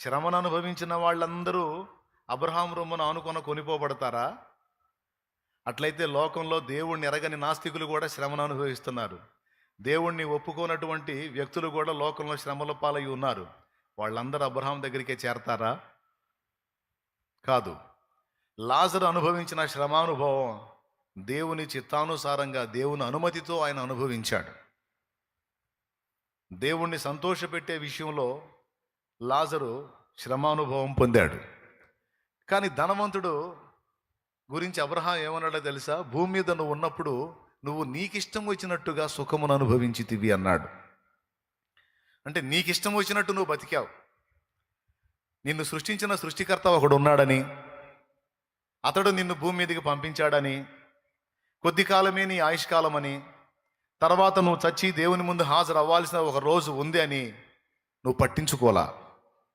శ్రమను అనుభవించిన వాళ్ళందరూ అబ్రహాం రొమ్మును ఆనుకొన కొనిపోబడతారా? అట్లయితే లోకంలో దేవుణ్ణి ఎరగని నాస్తికులు కూడా శ్రమను అనుభవిస్తున్నారు. దేవుణ్ణి ఒప్పుకోనటువంటి వ్యక్తులు కూడా లోకంలో శ్రమల పాలై ఉన్నారు. వాళ్ళందరూ అబ్రహాం దగ్గరికే చేరతారా? కాదు. లాజరు అనుభవించిన శ్రమానుభవం దేవుని చిత్తానుసారంగా దేవుని అనుమతితో ఆయన అనుభవించాడు. దేవుణ్ణి సంతోషపెట్టే విషయంలో లాజరు శ్రమానుభవం పొందాడు. కానీ ధనవంతుడు గురించి అబ్రహాం ఏమన్నాడో తెలుసా? భూమి మీద నువ్వు ఉన్నప్పుడు నువ్వు నీకిష్టం వచ్చినట్టుగా సుఖమును అనుభవించితివి అన్నాడు. అంటే నీకిష్టం వచ్చినట్టు నువ్వు బతికావు. నిన్ను సృష్టించిన సృష్టికర్త ఒకడు ఉన్నాడని, అతడు నిన్ను భూమి మీదకి పంపించాడని, కొద్ది కాలమే నీ ఆయుష్కాలమని, తర్వాత నువ్వు చచ్చి దేవుని ముందు హాజరు అవ్వాల్సిన ఒక రోజు ఉంది అని నువ్వు పట్టించుకోలా.